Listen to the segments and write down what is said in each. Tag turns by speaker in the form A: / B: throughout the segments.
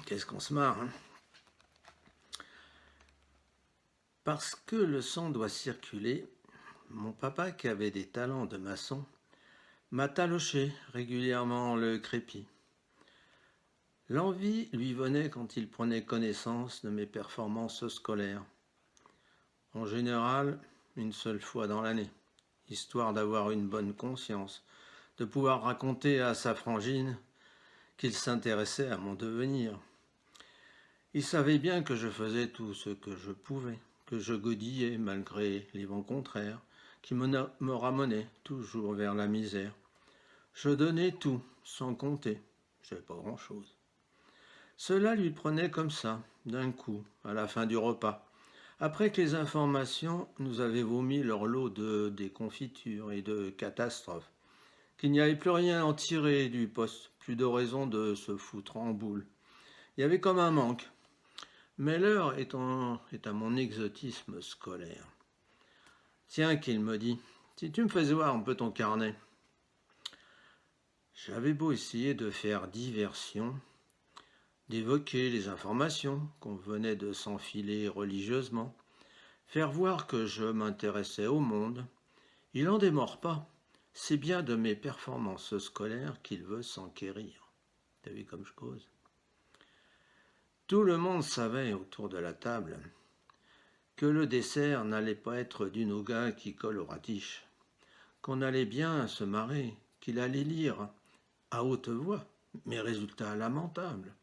A: Qu'est-ce qu'on se marre, hein? Parce que le sang doit circuler, mon papa, qui avait des talents de maçon, m'a taloché régulièrement le crépi. L'envie lui venait quand il prenait connaissance de mes performances scolaires. En général, une seule fois dans l'année, histoire d'avoir une bonne conscience, de pouvoir raconter à sa frangine qu'il s'intéressait à mon devenir. Il savait bien que je faisais tout ce que je pouvais, que je godillais malgré les vents contraires, qui me ramenaient toujours vers la misère. Je donnais tout, sans compter, j'avais pas grand-chose. Cela lui prenait comme ça, d'un coup, à la fin du repas, après que les informations nous avaient vomi leur lot de déconfitures et de catastrophes, qu'il n'y avait plus rien à en tirer du poste, plus de raison de se foutre en boule. Il y avait comme un manque. Mais l'heure est à mon exotisme scolaire. Tiens, qu'il me dit, si tu me faisais voir un peu ton carnet. J'avais beau essayer de faire diversion, d'évoquer les informations qu'on venait de s'enfiler religieusement, faire voir que je m'intéressais au monde, il n'en démord pas. C'est bien de mes performances scolaires qu'il veut s'enquérir. T'as vu comme je cause? Tout le monde savait autour de la table que le dessert n'allait pas être du nougat qui colle au ratiche, qu'on allait bien se marrer, qu'il allait lire à haute voix mes résultats lamentables,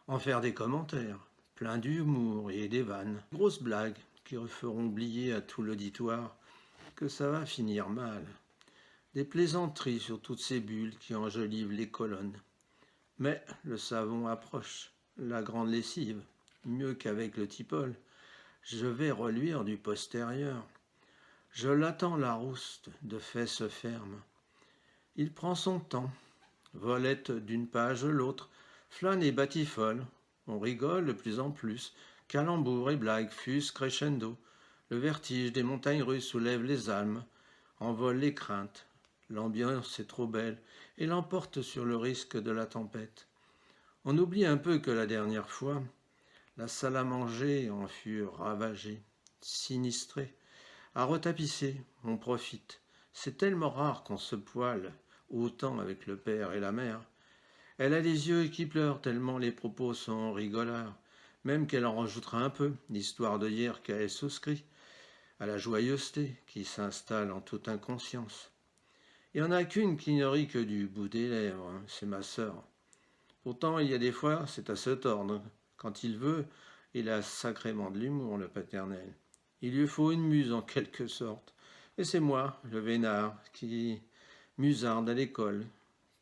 A: en faire des commentaires, pleins d'humour et des vannes, grosses blagues qui feront oublier à tout l'auditoire que ça va finir mal, des plaisanteries sur toutes ces bulles qui enjolivent les colonnes. Mais le savon approche, la grande lessive, mieux qu'avec le tipol. Je vais reluire du postérieur. Je l'attends la rouste, de fesses fermes. Il prend son temps, volette d'une page l'autre, flâne et batifole. On rigole de plus en plus, calembours et blagues fusent crescendo. Le vertige des montagnes russes soulève les âmes, envole les craintes. L'ambiance est trop belle et l'emporte sur le risque de la tempête. On oublie un peu que la dernière fois, la salle à manger en fut ravagée, sinistrée. À retapisser, on profite. C'est tellement rare qu'on se poile autant avec le père et la mère. Elle a les yeux qui pleurent tellement les propos sont rigolards, même qu'elle en rajoutera un peu, histoire de dire qu'elle souscrit à la joyeuseté qui s'installe en toute inconscience. Il n'y en a qu'une qui ne rit que du bout des lèvres, hein, c'est ma sœur. Pourtant, il y a des fois, c'est à se tordre. Quand il veut, il a sacrément de l'humour, le paternel. Il lui faut une muse en quelque sorte. Et c'est moi, le vénard, qui musarde à l'école,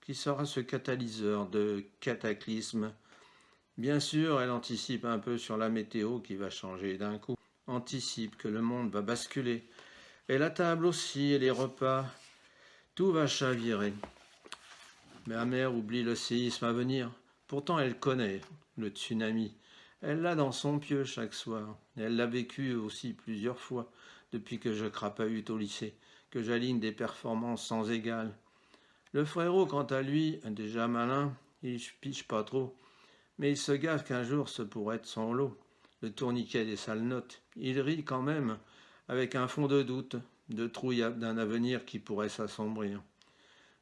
A: qui sera ce catalyseur de cataclysme. Bien sûr, elle anticipe un peu sur la météo qui va changer d'un coup. Anticipe que le monde va basculer. Et la table aussi, et les repas, tout va chavirer. Ma mère oublie le séisme à venir. Pourtant, elle connaît le tsunami. Elle l'a dans son pieu chaque soir. Elle l'a vécu aussi plusieurs fois depuis que je crapahute au lycée, que j'aligne des performances sans égales. Le frérot, quant à lui, déjà malin, il piche pas trop, mais il se gaffe qu'un jour ce pourrait être son lot. Le tourniquet des sales notes. Il rit quand même, avec un fond de doute, de trouille d'un avenir qui pourrait s'assombrir.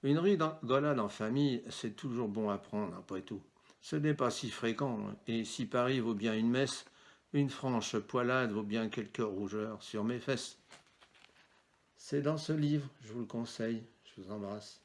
A: Une rigolade en famille, c'est toujours bon à prendre, après tout. Ce n'est pas si fréquent, et si Paris vaut bien une messe, une franche poilade vaut bien quelques rougeurs sur mes fesses. C'est dans ce livre, je vous le conseille, je vous embrasse.